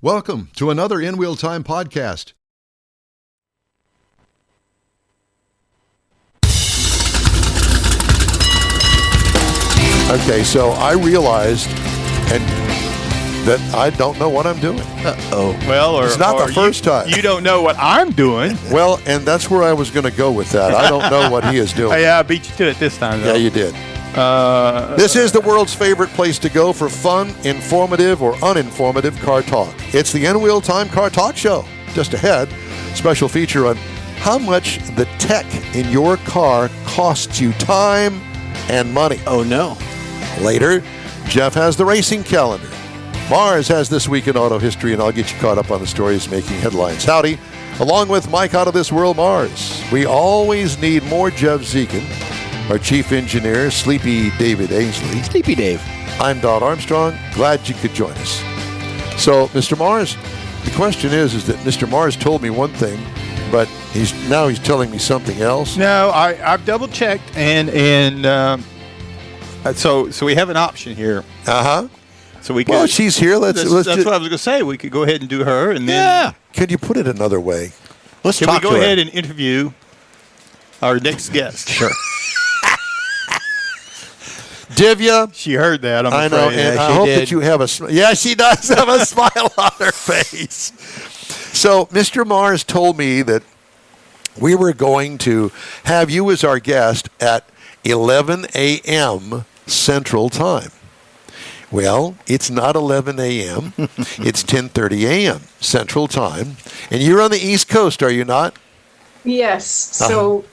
Welcome to another In Wheel Time podcast. Okay, so I realized that I don't know what I'm doing. Well, it's not the first time. You don't know what I'm doing. Well, and that's where I was going to go with that. I don't know what he is doing. Yeah, I beat you to it this time, though. Yeah, you did. This is the world's favorite place to go for fun, informative, or uninformative car talk. It's the In Wheel Time Car Talk Show. Just ahead, special feature on how much the tech in your car costs you time and money. Oh, no. Later, Jeff has the racing calendar. Mars has This Week in Auto History, and I'll get you caught up on the stories making headlines. Howdy, along with Mike Out of This World Mars. We always need more Jeff Zekin. Our chief engineer, Sleepy David Ainsley. Sleepy Dave. I'm Don Armstrong. Glad you could join us. So, Mr. Mars, the question is that Mr. Mars told me one thing, but he's telling me something else. No, I've double checked, so we have an option here. Uh-huh. So we Well, she's here. Let's that's what I was going to say. We could go ahead and do her, and then Yeah. Could you put it another way? Let's can we talk go to her. ahead and interview our next guest? Sure. Divya. She heard that. I know, afraid. and Yeah, I she hope did. that you have yeah, she does have a smile on her face. So, Mr. Mars told me that we were going to have you as our guest at 11 a.m. Central Time. Well, it's not 11 a.m. It's 10:30 a.m. Central Time, and you're on the East Coast, are you not? Yes. So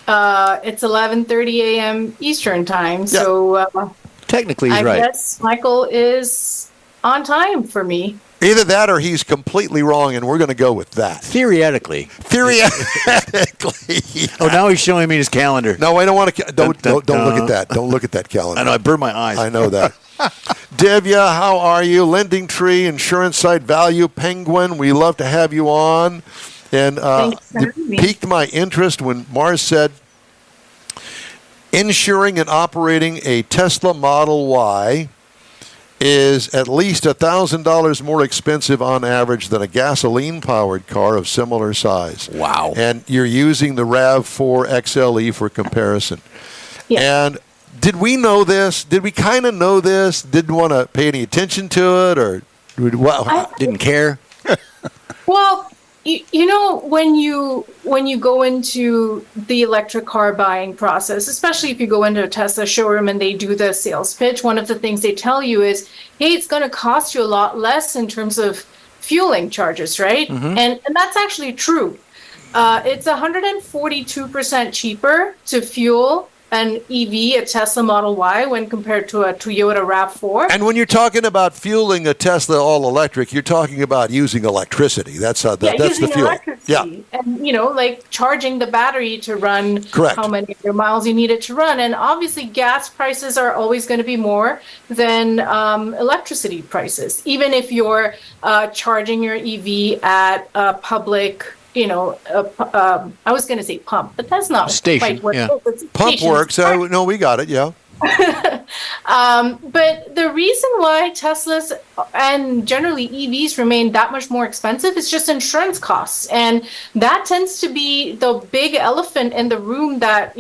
it's 11:30 a.m. Eastern time. Yeah. So Technically, he's I right. guess Michael is on time for me. Either that or he's completely wrong, and we're going to go with that. Theoretically. Theoretically. Oh, now he's showing me his calendar. No, I don't want to. Don't Dun, dun, look dun. at that. Don't look at that calendar. I know, I burned my eyes. I know that. Divya, how are you? Lending Tree, Insurance Site Value, Penguin. We love to have you on. And Thanks for it having me. piqued my interest when Mars said, insuring and operating a Tesla Model Y is at least $1,000 more expensive on average than a gasoline-powered car of similar size. Wow. And you're using the RAV4 XLE for comparison. Yes. And did we know this? Did we kind of know this? Didn't want to pay any attention to it, or Didn't care. Well, you know, when you go into the electric car buying process, especially if you go into a Tesla showroom and they do the sales pitch, one of the things they tell you is, hey, it's going to cost you a lot less in terms of fueling charges, right? And that's actually true. It's 142% cheaper to fuel an EV, a Tesla Model Y, when compared to a Toyota RAV4. And when you're talking about fueling a Tesla all-electric, you're talking about using electricity. That's that's the using fuel. electricity. Yeah. And, like charging the battery to run Correct. how many of your miles you need it to run. And obviously gas prices are always going to be more than electricity prices, even if you're charging your EV at a public, I was going to say pump, but that's not Station, quite what yeah. it is. It's a Pump station. works. No, we got it. Yeah. But the reason why Teslas and generally EVs remain that much more expensive is just insurance costs. And that tends to be the big elephant in the room that,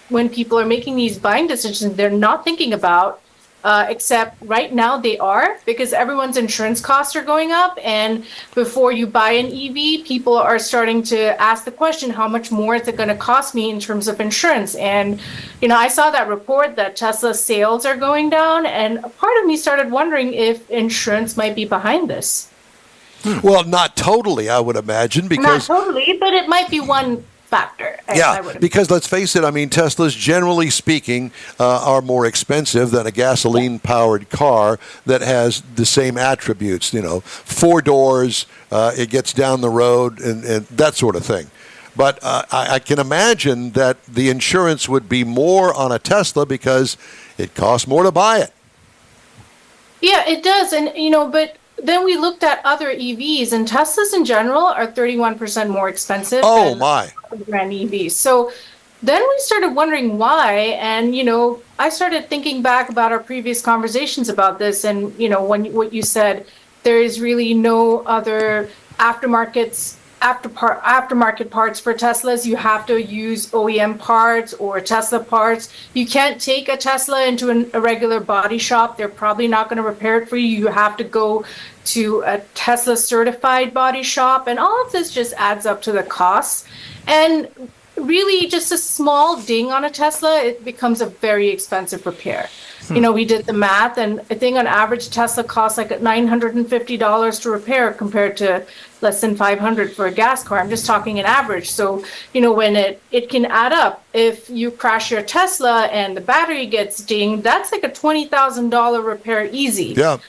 when people are making these buying decisions, they're not thinking about. Except right now they are, because everyone's insurance costs are going up. And before you buy an EV, people are starting to ask the question, how much more is it going to cost me in terms of insurance? And, I saw that report that Tesla sales are going down. And a part of me started wondering if insurance might be behind this. Well, not totally, I would imagine, Not because totally, but it might be one factor. I would because let's face it, I mean, Teslas, generally speaking, are more expensive than a gasoline-powered car that has the same attributes, 4 doors, it gets down the road, and that sort of thing. But I can imagine that the insurance would be more on a Tesla because it costs more to buy it. Yeah, it does. And, but then we looked at other EVs, and Teslas in general are 31% more expensive Oh, than my. brand EVs. So then we started wondering why. And, I started thinking back about our previous conversations about this. And, what you said, there is really no other aftermarket parts for Teslas. You have to use OEM parts or Tesla parts. You can't take a Tesla into a regular body shop. They're probably not going to repair it for you. You have to go to a Tesla certified body shop, and all of this just adds up to the costs. And really, just a small ding on a Tesla, it becomes a very expensive repair. You know, we did the math, and I think on average, Tesla costs like $950 to repair compared to less than $500 for a gas car. I'm just talking an average. So, you know, when it can add up. If you crash your Tesla and the battery gets dinged, that's like a $20,000 repair easy. Yeah.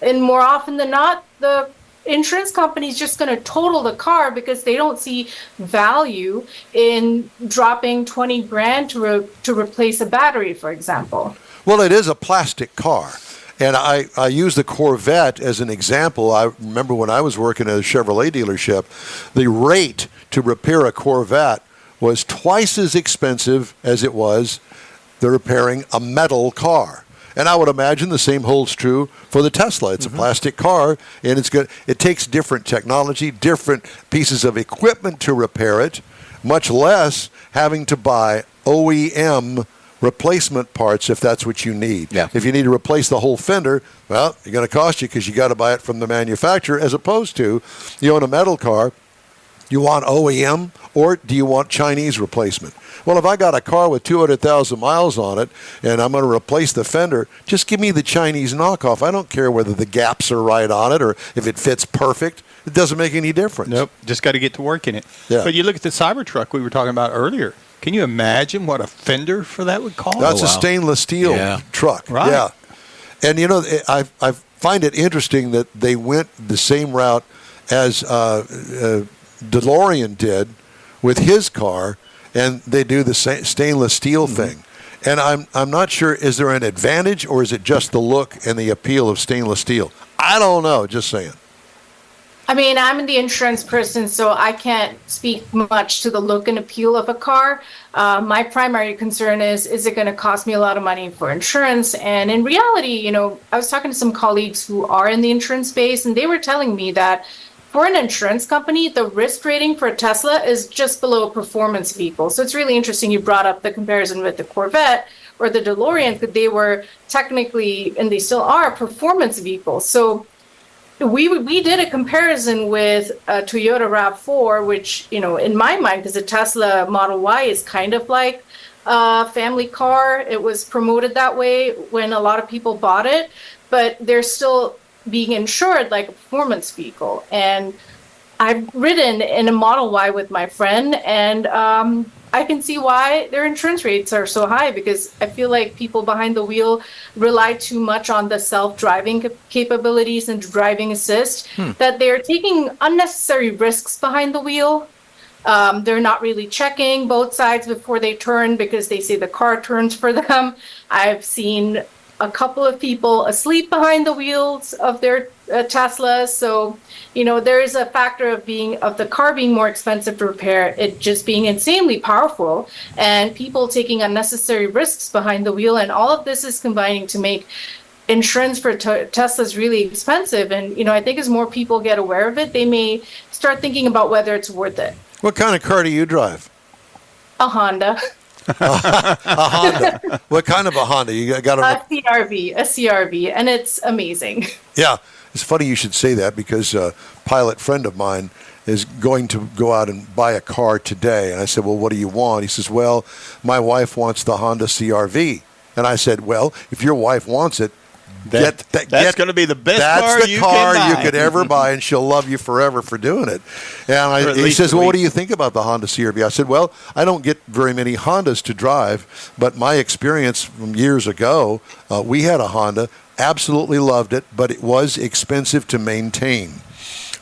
And more often than not, the insurance company is just going to total the car because they don't see value in dropping 20 grand to replace a battery, for example. Well, it is a plastic car. And I use the Corvette as an example. I remember when I was working at a Chevrolet dealership, the rate to repair a Corvette was twice as expensive as it was the repairing a metal car. And I would imagine the same holds true for the Tesla. It's a plastic car, and it's good. It takes different technology, different pieces of equipment to repair it, much less having to buy OEM replacement parts if that's what you need. Yeah. If you need to replace the whole fender, well, it's going to cost you because you got to buy it from the manufacturer, as opposed to you own a metal car. You want OEM, or do you want Chinese replacement? Well, if I got a car with 200,000 miles on it and I'm going to replace the fender, just give me the Chinese knockoff. I don't care whether the gaps are right on it or if it fits perfect. It doesn't make any difference. Nope. Just got to get to work in it. Yeah. But you look at the Cybertruck we were talking about earlier. Can you imagine what a fender for that would cost? That's wow. a stainless steel truck. Right. Yeah. And, you know, I find it interesting that they went the same route as DeLorean did with his car, and they do the stainless steel thing. And I'm not sure, is there an advantage, or is it just the look and the appeal of stainless steel? I don't know, just saying. I mean, I'm the insurance person, so I can't speak much to the look and appeal of a car. My primary concern is it going to cost me a lot of money for insurance? And in reality, you know, I was talking to some colleagues who are in the insurance space, and they were telling me that for an insurance company, the risk rating for a Tesla is just below a performance vehicle. So it's really interesting you brought up the comparison with the Corvette or the DeLorean, because they were technically, and they still are, performance vehicles. So we did a comparison with a Toyota RAV4, which, you know, in my mind, because the Tesla Model Y is kind of like a family car. It was promoted that way when a lot of people bought it, but they're still being insured like a performance vehicle. And I've ridden in a Model Y with my friend, and I can see why their insurance rates are so high, because I feel like people behind the wheel rely too much on the self-driving capabilities and driving assist, that they're taking unnecessary risks behind the wheel. They're not really checking both sides before they turn because they say the car turns for them. I've seen a couple of people asleep behind the wheels of their Teslas. So, you know, there is a factor of the car being more expensive to repair, it just being insanely powerful, and people taking unnecessary risks behind the wheel. And all of this is combining to make insurance for Teslas really expensive. And, you know, I think as more people get aware of it, they may start thinking about whether it's worth it. What kind of car do you drive? A Honda. A Honda. What kind of a Honda? You got A CRV, and it's amazing. Yeah, it's funny you should say that, because a pilot friend of mine is going to go out and buy a car today. And I said, well, what do you want? He says, well, my wife wants the Honda CRV. And I said, well, if your wife wants it, That's going to be the best car that's the you car can you buy. could ever buy, and she'll love you forever for doing it. And he says, well, what do you think about the Honda CRV? I said, well, I don't get very many Hondas to drive, but my experience from years ago, we had a Honda, absolutely loved it, but it was expensive to maintain.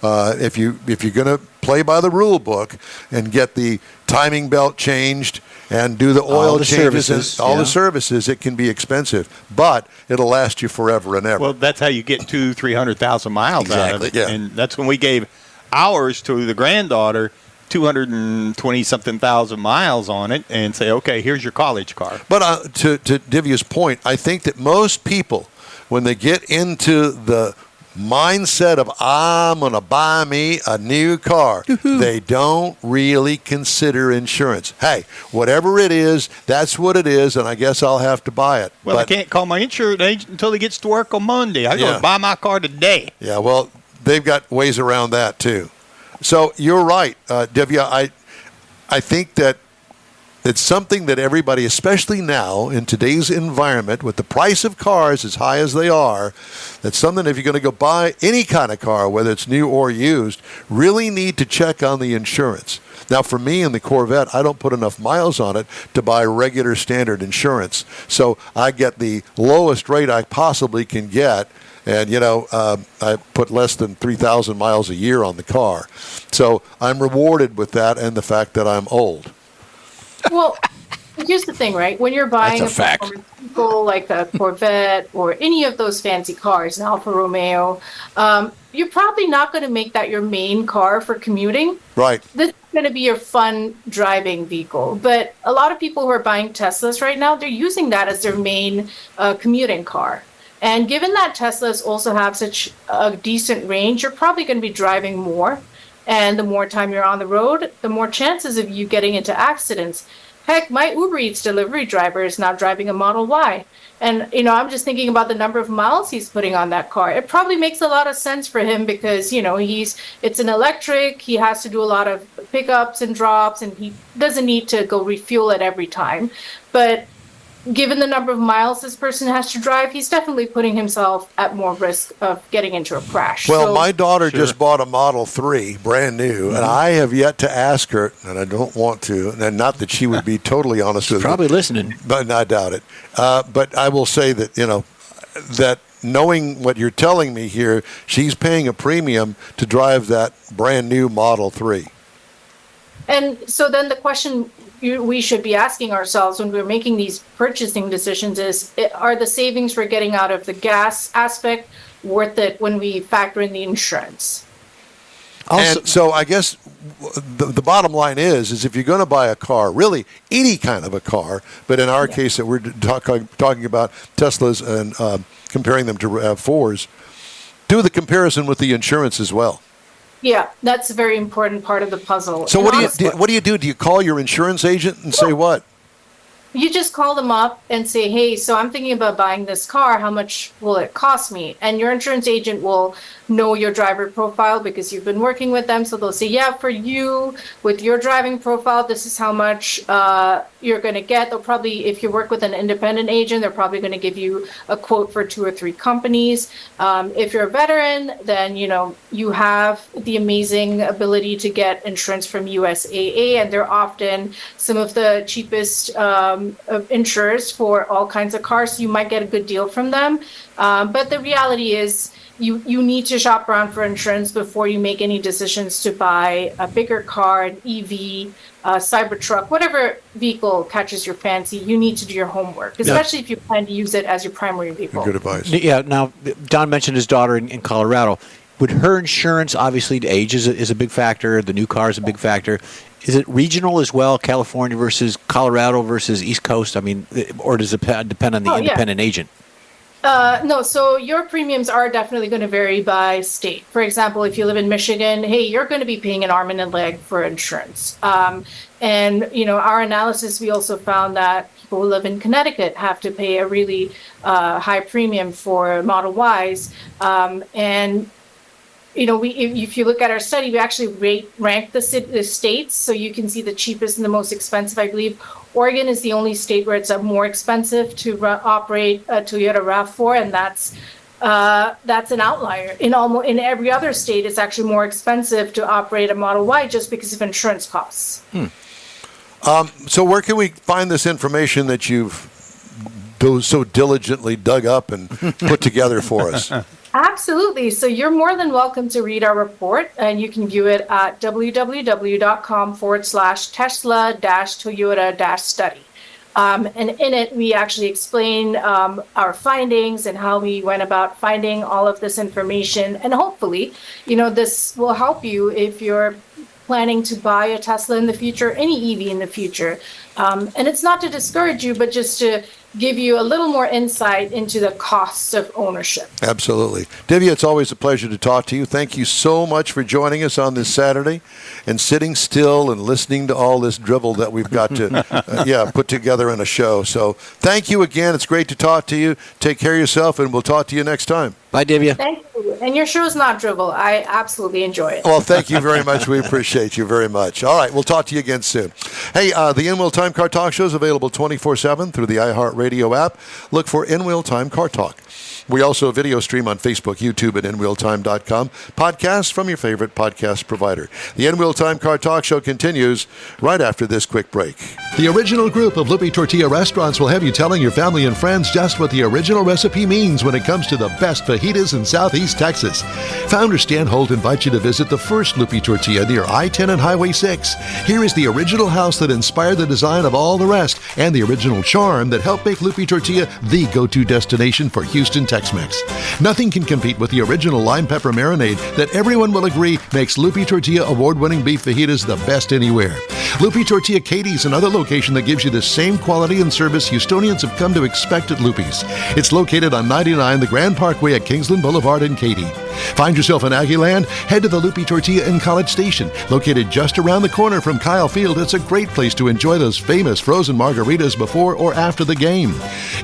If you're going to play by the rule book and get the timing belt changed and do the oil changes and all the services, it can be expensive, but it'll last you forever and ever. Well, that's how you get 200,000-300,000 miles out of it. Yeah. And that's when we gave ours to the granddaughter, 220-something thousand miles on it, and say, okay, here's your college car. But to Divya's point, I think that most people, when they get into the mindset of I'm going to buy me a new car. They don't really consider insurance. Hey, whatever it is, that's what it is, and I guess I'll have to buy it. Well, I But- can't call my insurance agent until he gets to work on Monday. I'm going Yeah. to buy my car today. Yeah, well, they've got ways around that too. So you're right, Divya. I think that it's something that everybody, especially now in today's environment, with the price of cars as high as they are, that's something if you're going to go buy any kind of car, whether it's new or used, really need to check on the insurance. Now, for me in the Corvette, I don't put enough miles on it to buy regular standard insurance. So I get the lowest rate I possibly can get. And, I put less than 3,000 miles a year on the car. So I'm rewarded with that and the fact that I'm old. Well, here's the thing, right? When you're buying That's a fact. performance vehicle like a Corvette or any of those fancy cars, an Alfa Romeo, you're probably not going to make that your main car for commuting. Right. This is going to be your fun driving vehicle. But a lot of people who are buying Teslas right now, they're using that as their main commuting car. And given that Teslas also have such a decent range, you're probably going to be driving more. And the more time you're on the road, the more chances of you getting into accidents. Heck, my Uber Eats delivery driver is now driving a Model Y. And, I'm just thinking about the number of miles he's putting on that car. It probably makes a lot of sense for him because, it's an electric, he has to do a lot of pickups and drops, and he doesn't need to go refuel it every time. But given the number of miles this person has to drive, he's definitely putting himself at more risk of getting into a crash. Well, So- my daughter just bought a Model 3, brand new, and I have yet to ask her, and I don't want to, and not that she would be totally honest with me. Probably listening. But I doubt it. But I will say that, that knowing what you're telling me here, she's paying a premium to drive that brand new Model 3. And so then the question we should be asking ourselves when we're making these purchasing decisions is, are the savings we're getting out of the gas aspect worth it when we factor in the insurance? Also, And so I guess the bottom line is if you're going to buy a car, really any kind of a car, but in our case that we're talking about Teslas and comparing them to RAV4s, do the comparison with the insurance as well. Yeah, that's a very important part of the puzzle. So And what honestly, do you do? Do you call your insurance agent and say what? you just call them up and say, hey, so I'm thinking about buying this car. How much will it cost me? And your insurance agent will know your driver profile because you've been working with them. So they'll say, yeah, for you, with your driving profile, this is how much you're going to get. They'll probably, if you work with an independent agent, they're probably going to give you a quote for 2 or 3 companies. If you're a veteran, then, you have the amazing ability to get insurance from USAA, and they're often some of the cheapest insurers for all kinds of cars. So you might get a good deal from them. But the reality is, you need to shop around for insurance before you make any decisions to buy a bigger car, an EV, a Cybertruck, whatever vehicle catches your fancy. You need to do your homework, especially if you plan to use it as your primary vehicle. Good advice. yeah. Now, Don mentioned his daughter in Colorado. Would her insurance, obviously, the age is a big factor. The new car is a big factor. Is it regional as well, California versus Colorado versus East Coast? I mean, or does it depend on the independent agent? No, so your premiums are definitely going to vary by state. For example, if you live in Michigan, hey, you're going to be paying an arm and a leg for insurance. And, our analysis, we also found that people who live in Connecticut have to pay a really high premium for Model Ys. And if you look at our study, we actually rank the states, so you can see the cheapest and the most expensive. I believe Oregon is the only state where it's more expensive to operate a Toyota RAV4, and that's an outlier. In every other state, it's actually more expensive to operate a Model Y just because of insurance costs. So where can we find this information that you've so diligently dug up and put together for us? Absolutely. So you're more than welcome to read our report, and you can view it at www.com/Tesla-Toyota-study. And in it, we actually explain our findings and how we went about finding all of this information. And hopefully, this will help you if you're planning to buy a Tesla in the future, any EV in the future. And it's not to discourage you, but just to give you a little more insight into the costs of ownership. Absolutely. Divya, it's always a pleasure to talk to you. Thank you so much for joining us on this Saturday and sitting still and listening to all this drivel that we've got to put together in a show. So thank you again. It's great to talk to you. Take care of yourself, and we'll talk to you next time. Bye, Divya. Thank you. And your show's not drivel. I absolutely enjoy it. Well, thank you very much. We appreciate you very much. All right, we'll talk to you again soon. Hey, the In-Wheel Time Car Talk Show is available 24/7 through the iHeartRadio app. Look for In-Wheel Time Car Talk. We also video stream on Facebook, YouTube, and InWheelTime.com. Podcasts from your favorite podcast provider. The In-Wheel Time Car Talk Show continues right after this quick break. The original group of Lupe Tortilla restaurants will have you telling your family and friends just what the original recipe means when it comes to the best fajitas in Southeast Texas. Founder Stan Holt invites you to visit the first Lupe Tortilla near I-10 and Highway 6. Here is the original house that inspired the design of all the rest and the original charm that helped make Lupe Tortilla the go-to destination for Houston, Tex-Mex. Nothing can compete with the original lime pepper marinade that everyone will agree makes Lupe Tortilla award-winning beef fajitas the best anywhere. Lupe Tortilla Katie's another location that gives you the same quality and service Houstonians have come to expect at Lupe's. It's located on 99 the Grand Parkway at Kingsland Boulevard in Katy. Find yourself in Aggieland? Head to the Lupe Tortilla in College Station. Located just around the corner from Kyle Field, it's a great place to enjoy those famous frozen margaritas before or after the game.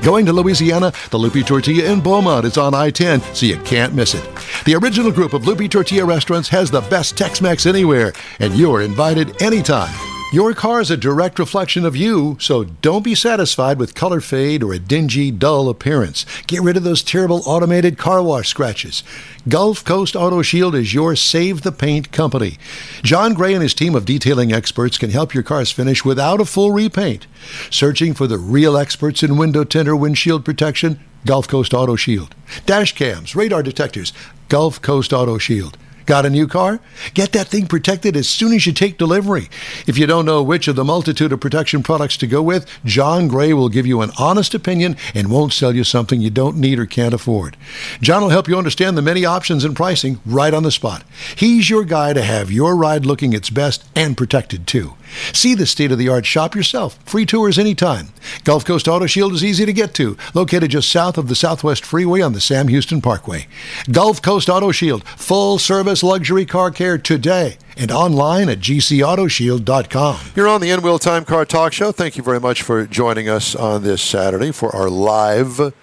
Going to Louisiana? The Lupe Tortilla in Beaumont is on I-10, so you can't miss it. The original group of Lupe Tortilla restaurants has the best Tex-Mex anywhere, and you're invited anytime. Your car is a direct reflection of you, so don't be satisfied with color fade or a dingy, dull appearance. Get rid of those terrible automated car wash scratches. Gulf Coast Auto Shield is your Save the Paint company. John Gray and his team of detailing experts can help your cars finish without a full repaint. Searching for the real experts in window tint or windshield protection? Gulf Coast Auto Shield. Dash cams, radar detectors? Gulf Coast Auto Shield. Got a new car? Get that thing protected as soon as you take delivery. If you don't know which of the multitude of protection products to go with, John Gray will give you an honest opinion and won't sell you something you don't need or can't afford. John will help you understand the many options and pricing right on the spot. He's your guy to have your ride looking its best and protected too. See the state-of-the-art shop yourself. Free tours anytime. Gulf Coast Auto Shield is easy to get to, located just south of the Southwest Freeway on the Sam Houston Parkway. Gulf Coast Auto Shield, full-service luxury car care today, and online at gcautoshield.com. You're on the In-Wheel Time Car Talk Show. Thank you very much for joining us on this Saturday for our live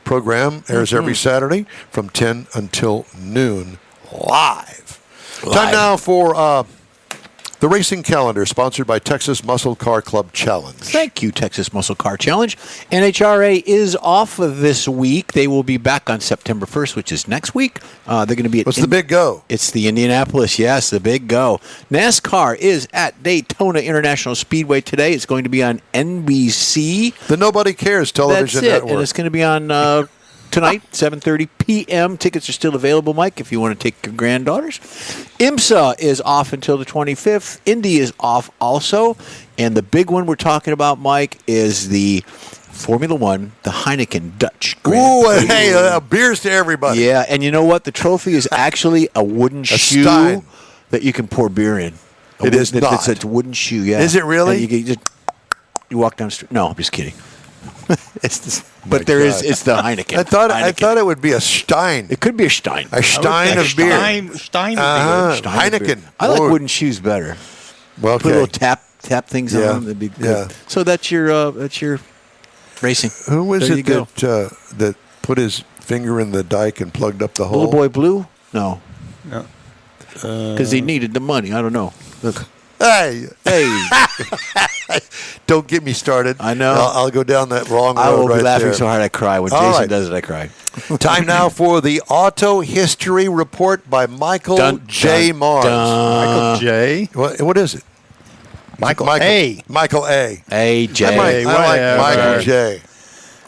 program. Airs every Saturday from 10 until noon live. Time now for the racing calendar, sponsored by Texas Muscle Car Club Challenge. Thank you, Texas Muscle Car Challenge. NHRA is off of this week. They will be back on September 1st, which is next week. They're going to be at What's the big go? It's the Indianapolis, yes, the big go. NASCAR is at Daytona International Speedway today. It's going to be on NBC. The Nobody Cares television That's it, network. and it's going to be on tonight, 7:30 p.m. Tickets are still available, Mike, if you want to take your granddaughters. IMSA is off until the 25th. Indy is off also. And the big one we're talking about, Mike, is the Formula One, the Heineken Dutch Grand Ooh, Prix. hey, beers to everybody. Yeah, and you know what? The trophy is actually a wooden shoe stein. that you can pour beer in. It is not. It's a wooden shoe, yeah. Is it really? And you walk down the street. No, I'm just kidding. My But there is. God. It's the Heineken. I thought it would be a stein. It could be a stein. A stein of beer. Stein Uh-huh. Stein of beer. Heineken. I like Lord. wooden shoes better. Well, Put a little tap things Yeah. on them. That'd be good. Yeah. So that's your racing. Who was There it you go. that put his finger in the dike and plugged up the hole? Little Boy Blue? No, No. because he needed the money. I don't know. Look. Hey, Hey, don't get me started. I know. I'll go down that wrong road I will right be laughing there. so hard I cry. When All Jason right. does it, I cry. Time now for the Auto History Report by Michael Dun, J. dun, Mars. Michael J. What is it? Michael A. Michael A. Hey, Jay. I like whatever. Michael J.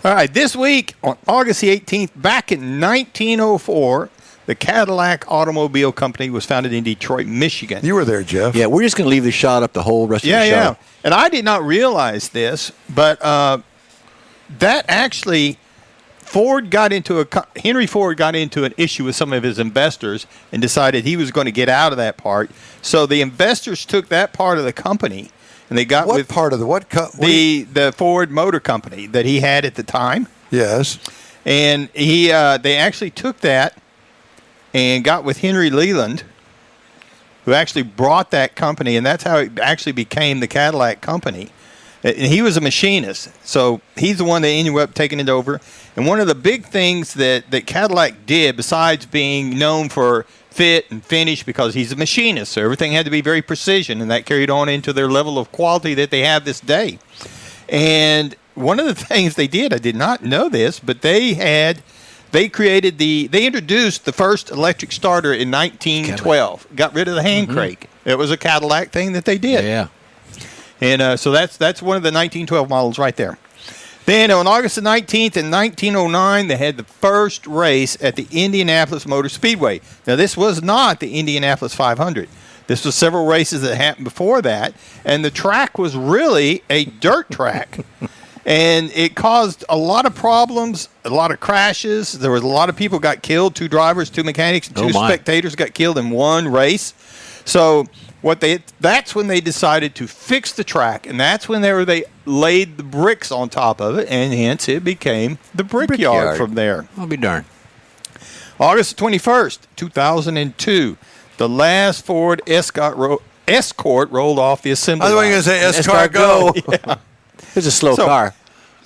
All right, this week on August the 18th, back in 1904, the Cadillac Automobile Company was founded in Detroit, Michigan. You were there, Jeff. Yeah, we're just going to leave the shot up the whole rest of Yeah, the show. yeah. And I did not realize this, but that actually Henry Ford got into an issue with some of his investors and decided he was going to get out of that part. So the investors took that part of the company and they got What with part of the what? the Ford Motor Company that he had at the time, Yes. and they actually took that and got with Henry Leland, who actually brought that company, and that's how it actually became the Cadillac company. And he was a machinist, so he's the one that ended up taking it over. And one of the big things that Cadillac did, besides being known for fit and finish, because he's a machinist, so everything had to be very precision, and that carried on into their level of quality that they have this day. And one of the things they did, I did not know this, but they introduced the first electric starter in 1912. Got rid of the hand crank. It was a Cadillac thing that they did. Yeah. And so that's one of the 1912 models right there. Then on August the 19th in 1909, they had the first race at the Indianapolis Motor Speedway. Now, this was not the Indianapolis 500. This was several races that happened before that, and the track was really a dirt track. And it caused a lot of problems, a lot of crashes. There was a lot of people got killed, 2 drivers, 2 mechanics, and 2 spectators got killed in one race. So that's when they decided to fix the track, and that's when they laid the bricks on top of it, and hence it became the Brickyard from there. I'll be darned. August 21st, 2002, the last Ford Escort rolled off the assembly I was line. going to say Escort go. It's a slow car.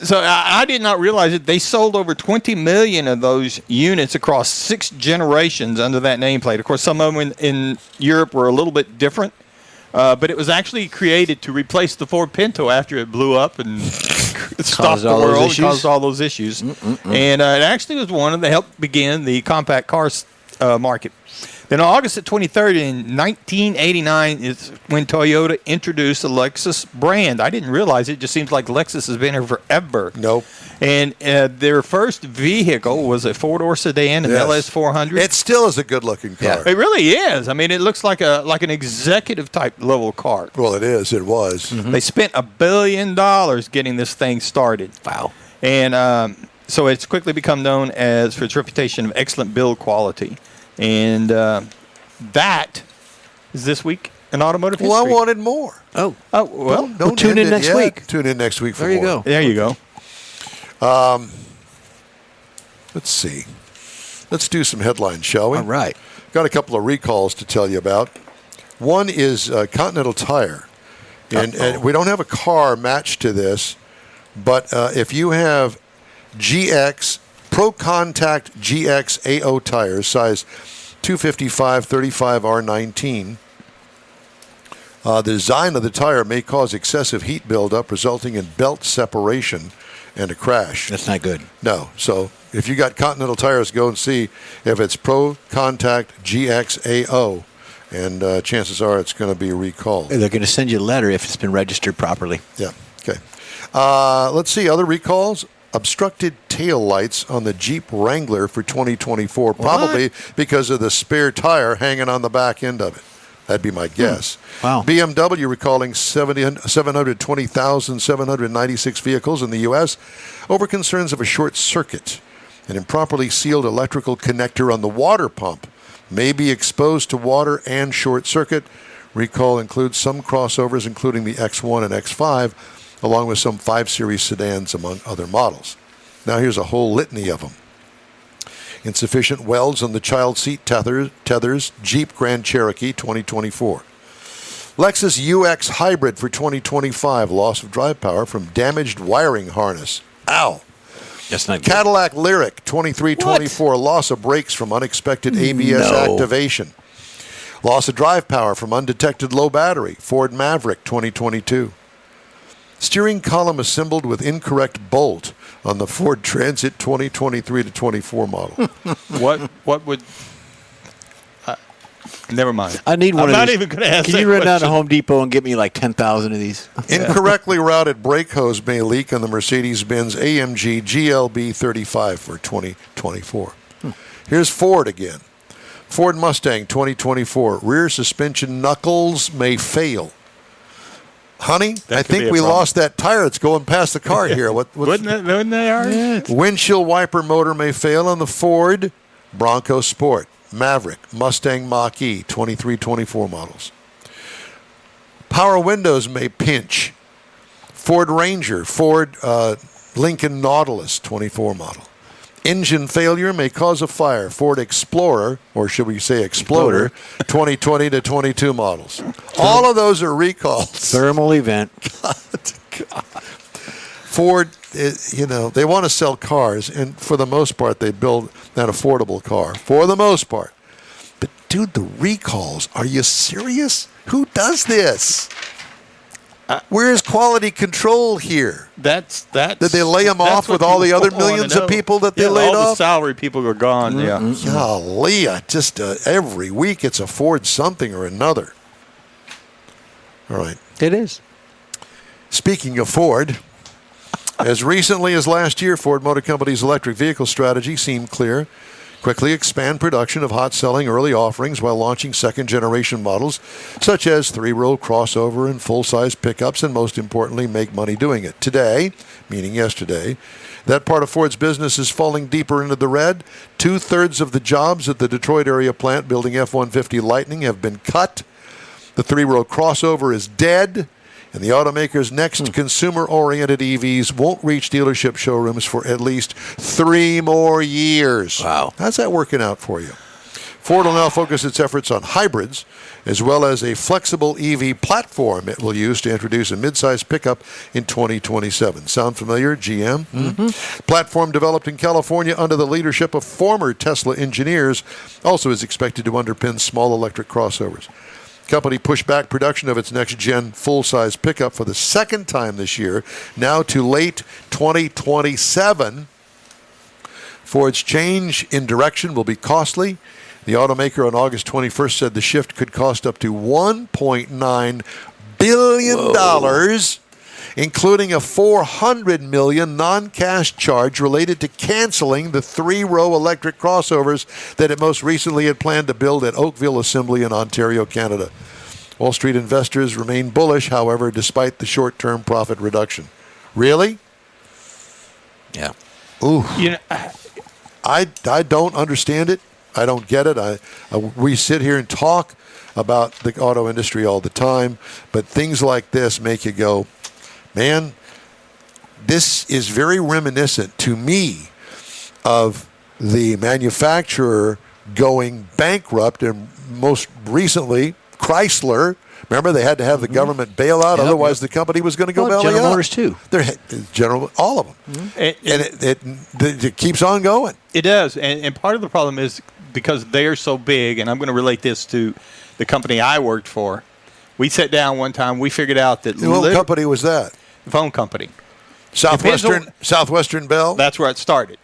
So I did not realize it. They sold over 20 million of those units across 6 generations under that nameplate. Of course, some of them in Europe were a little bit different, but it was actually created to replace the Ford Pinto after it blew up and stopped the world and caused all those issues. And it actually was one of the helped begin the compact cars market. Then on August the 23rd in 1989 is when Toyota introduced the Lexus brand. I didn't realize it. It just seems like Lexus has been here forever. Nope. And their first vehicle was a 4-door sedan, an Yes. LS400. It still is a good-looking car. It really is. I mean, it looks like an executive type level car. Well, it is. It was. They spent $1 billion getting this thing started. Wow. And so it's quickly become known for its reputation of excellent build quality. And that is this week in automotive history. Well, I wanted more. Oh. well, Don't tune end in it next yet. week. Tune in next week for There you more. go. there you go. Let's see. Let's do some headlines, shall we? All right. Got a couple of recalls to tell you about. One is Continental Tire. And we don't have a car matched to this, but if you have GX, Pro Contact GX AO tires, size 255 35 R19, the design of the tire may cause excessive heat buildup, resulting in belt separation and a crash. That's not good. No. So if you got Continental tires, go and see if it's Pro Contact GX AO, and chances are it's going to be recalled. They're going to send you a letter if it's been registered properly. Yeah. Okay. Let's see other recalls. Obstructed tail lights on the Jeep Wrangler for 2024, probably because of the spare tire hanging on the back end of it. That'd be my guess. Wow. BMW recalling 720,796 vehicles in the U.S. over concerns of a short circuit. An improperly sealed electrical connector on the water pump may be exposed to water and short circuit. Recall includes some crossovers, including the X1 and X5, along with some 5 Series sedans, among other models. Now here's a whole litany of them. Insufficient welds on the child seat tethers, Jeep Grand Cherokee 2024. Lexus UX Hybrid for 2025, loss of drive power from damaged wiring harness. Ow. That's not good. Cadillac Lyriq 2324, loss of brakes from unexpected ABS activation. Loss of drive power from undetected low battery, Ford Maverick 2022. Steering column assembled with incorrect bolt on the Ford Transit 2023 to 24 model. What would? Never mind. I need one I'm of not these. even going to ask Can that you run down to question. Home Depot and get me like 10,000 of these? Incorrectly routed brake hose may leak on the Mercedes-Benz AMG GLB 35 for 2024. Here's Ford again. Ford Mustang 2024, rear suspension knuckles may fail. Honey, I That could be think a we problem. lost that tire. It's going past the car here. What's Wouldn't they are? Windshield wiper motor may fail on the Ford Bronco Sport, Maverick, Mustang Mach-E 23-24 models. Power windows may pinch. Ford Ranger, Ford Lincoln Nautilus 24 model. Engine failure may cause a fire. Ford Explorer, or should we say Exploder, 2020 to 22 models. All of those are recalls. Thermal event. Ford, they want to sell cars, and for the most part, they build an affordable car. For the most part. But, dude, the recalls, are you serious? Who does this? Where is quality control here? That's Did they lay them that's off what with all the people other wanna millions of know. people that they Yeah, laid all the off? salary people are gone. Yeah. Golly, just every week it's a Ford something or another. All right. It is. Speaking of Ford, as recently as last year, Ford Motor Company's electric vehicle strategy seemed clear. Quickly expand production of hot-selling early offerings while launching second-generation models, such as three-row crossover and full-size pickups, and most importantly, make money doing it. Today, meaning yesterday, that part of Ford's business is falling deeper into the red. 2/3 of the jobs at the Detroit area plant building F-150 Lightning have been cut. The three-row crossover is dead. And the automaker's next consumer-oriented EVs won't reach dealership showrooms for at least 3 more years. Wow. How's that working out for you? Ford will now focus its efforts on hybrids, as well as a flexible EV platform it will use to introduce a midsize pickup in 2027. Sound familiar, GM? Platform developed in California under the leadership of former Tesla engineers also is expected to underpin small electric crossovers. Company pushed back production of its next-gen full-size pickup for the second time this year, now to late 2027. Ford's change in direction will be costly. The automaker on August 21st said the shift could cost up to $1.9 billion, including a $400 million non-cash charge related to canceling the three-row electric crossovers that it most recently had planned to build at Oakville Assembly in Ontario, Canada. Wall Street investors remain bullish, however, despite the short-term profit reduction. Really? Yeah. Ooh. You know, I don't understand it. I don't get it. We sit here and talk about the auto industry all the time, but things like this make you go, man, this is very reminiscent to me of the manufacturer going bankrupt, and most recently Chrysler. Remember, they had to have the government bail out, otherwise the company was going to go belly General up. Motors too. All of them. It keeps on going. It does, and part of the problem is because they're so big, and I'm going to relate this to the company I worked for. We sat down one time, we figured out that What company was that? the phone company. Southwestern Bell? That's where it started.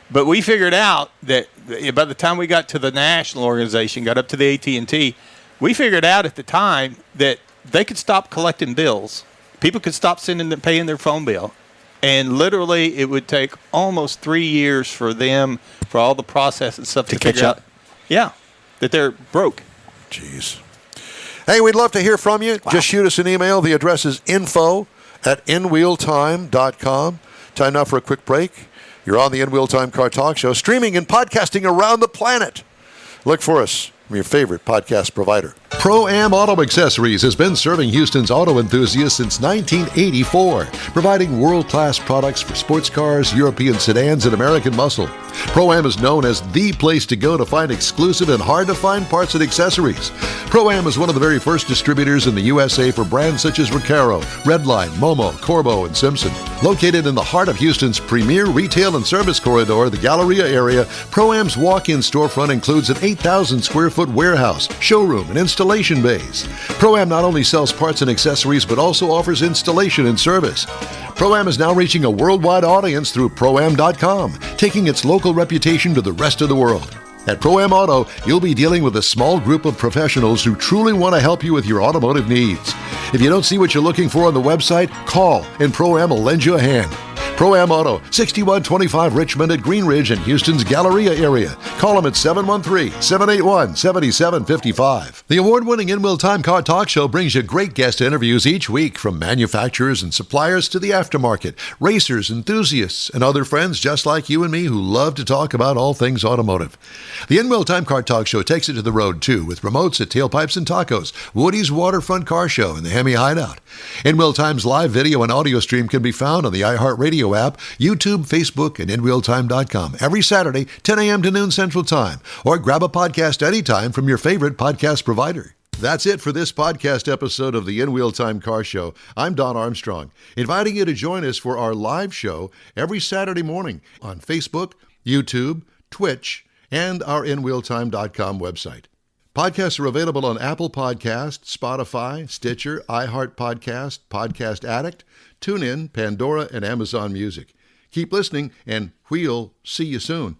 But we figured out that by the time we got to the national organization, got up to the AT&T, we figured out at the time that they could stop collecting bills. People could stop paying their phone bill. And literally, it would take almost 3 years for them, for all the process and stuff to catch figure up. out. Yeah, that they're broke. Jeez. Hey, we'd love to hear from you. Just shoot us an email. The address is info@inwheeltime.com. Time now for a quick break. You're on the In Wheel Time Car Talk Show, streaming and podcasting around the planet. Look for us from your favorite podcast provider. Pro-Am Auto Accessories has been serving Houston's auto enthusiasts since 1984, providing world-class products for sports cars, European sedans, and American muscle. Pro-Am is known as the place to go to find exclusive and hard-to-find parts and accessories. Pro-Am is one of the very first distributors in the USA for brands such as Recaro, Redline, Momo, Corbo, and Simpson. Located in the heart of Houston's premier retail and service corridor, the Galleria area, Pro-Am's walk-in storefront includes an 8,000-square-foot warehouse, showroom, and installation bays. Pro-Am not only sells parts and accessories, but also offers installation and service. Pro-Am is now reaching a worldwide audience through Pro-Am.com, taking its local reputation to the rest of the world. At Pro-Am Auto, you'll be dealing with a small group of professionals who truly want to help you with your automotive needs. If you don't see what you're looking for on the website, call and Pro-Am will lend you a hand. Pro-Am Auto, 6125 Richmond at Green Ridge and Houston's Galleria area. Call them at 713-781-7755. The award-winning In-Wheel Time Car Talk Show brings you great guest interviews each week from manufacturers and suppliers to the aftermarket, racers, enthusiasts, and other friends just like you and me who love to talk about all things automotive. The In-Wheel Time Car Talk Show takes it to the road, too, with remotes at Tailpipes and Tacos, Woody's Waterfront Car Show, and the Hemi Hideout. In-Wheel Time's live video and audio stream can be found on the iHeartRadio app, YouTube, Facebook, and InWheelTime.com every Saturday, 10 a.m. to noon Central Time, or grab a podcast anytime from your favorite podcast provider. That's it for this podcast episode of the In-Wheel Time Car Show. I'm Don Armstrong, inviting you to join us for our live show every Saturday morning on Facebook, YouTube, Twitch, and our InWheelTime.com website. Podcasts are available on Apple Podcasts, Spotify, Stitcher, iHeart Podcast, Podcast Addict, TuneIn, Pandora, and Amazon Music. Keep listening, and we'll see you soon.